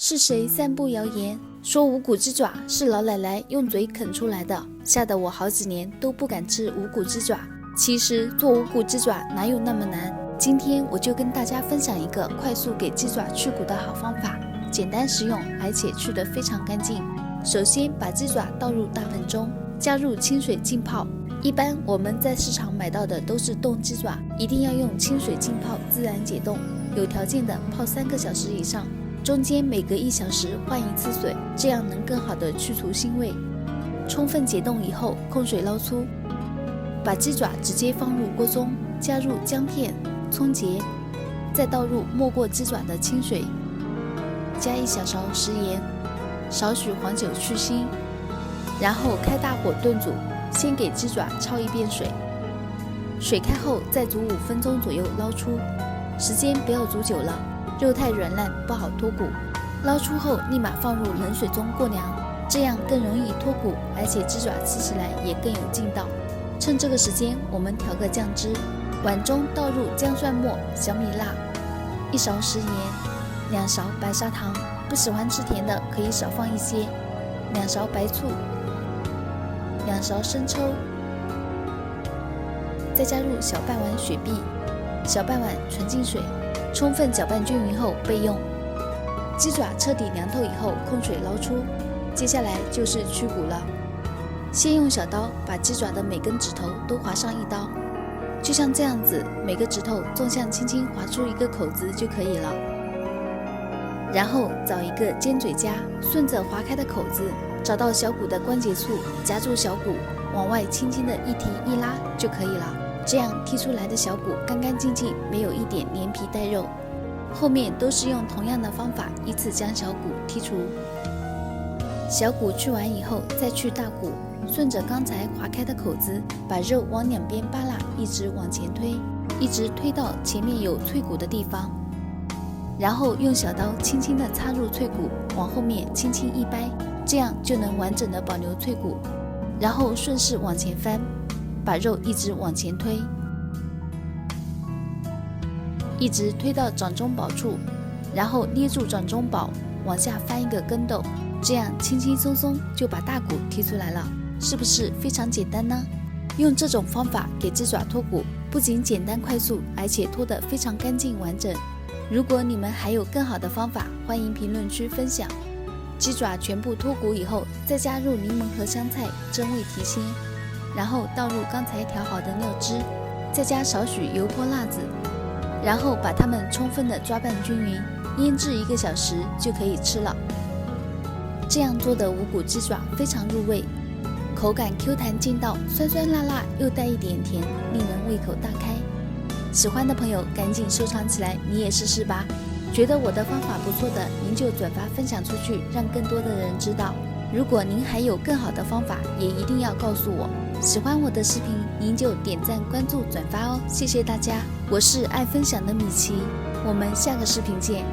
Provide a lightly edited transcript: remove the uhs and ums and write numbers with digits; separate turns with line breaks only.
是谁散布谣言说无骨鸡爪是老奶奶用嘴啃出来的，吓得我好几年都不敢吃无骨鸡爪。其实做无骨鸡爪哪有那么难，今天我就跟大家分享一个快速给鸡爪去骨的好方法，简单实用，而且去得非常干净。首先把鸡爪倒入大盆中，加入清水浸泡。一般我们在市场买到的都是冻鸡爪，一定要用清水浸泡，自然解冻。有条件的泡3个小时以上，中间每隔1小时换一次水，这样能更好的去除腥味。充分解冻以后，控水捞出，把鸡爪直接放入锅中，加入姜片、葱节，再倒入没过鸡爪的清水，加1小勺食盐，少许黄酒去腥，然后开大火炖煮。先给鸡爪焯一遍水，水开后再煮5分钟左右捞出，时间不要煮久了，肉太软烂不好脱骨。捞出后立马放入冷水中过凉，这样更容易脱骨，而且鸡爪吃起来也更有劲道。趁这个时间我们调个酱汁，碗中倒入姜蒜末、小米辣、1勺食盐、2勺白砂糖，不喜欢吃甜的可以少放一些，2勺白醋、2勺生抽，再加入小半碗雪碧、小半碗纯净水，充分搅拌均匀后备用。鸡爪彻底凉透以后，控水捞出。接下来就是去骨了。先用小刀把鸡爪的每根指头都划上1刀，就像这样子，每个指头纵向轻轻划出一个口子就可以了。然后找一个尖嘴夹，顺着划开的口子，找到小骨的关节处，夹住小骨，往外轻轻的一提一拉就可以了。这样剔出来的小骨干干净净，没有一点连皮带肉。后面都是用同样的方法依次将小骨剔除。小骨去完以后再去大骨，顺着刚才划开的口子，把肉往两边扒拉，一直往前推，一直推到前面有脆骨的地方，然后用小刀轻轻地插入脆骨，往后面轻轻一掰，这样就能完整的保留脆骨。然后顺势往前翻，把肉一直往前推，一直推到掌中宝处，然后捏住掌中宝，往下翻一个跟斗，这样轻轻松松就把大骨剔出来了，是不是非常简单呢？用这种方法给鸡爪脱骨，不仅简单快速，而且脱得非常干净完整。如果你们还有更好的方法，欢迎评论区分享。鸡爪全部脱骨以后，再加入柠檬和香菜增味提鲜，然后倒入刚才调好的料汁，再加少许油泼辣子，然后把它们充分的抓拌均匀，腌制1个小时就可以吃了。这样做的无骨鸡爪非常入味，口感 Q 弹劲道，酸酸辣辣又带一点甜，令人胃口大开。喜欢的朋友赶紧收藏起来，你也试试吧。觉得我的方法不错的，您就转发分享出去，让更多的人知道。如果您还有更好的方法，也一定要告诉我。喜欢我的视频，您就点赞、关注、转发哦，谢谢大家。我是爱分享的米奇，我们下个视频见。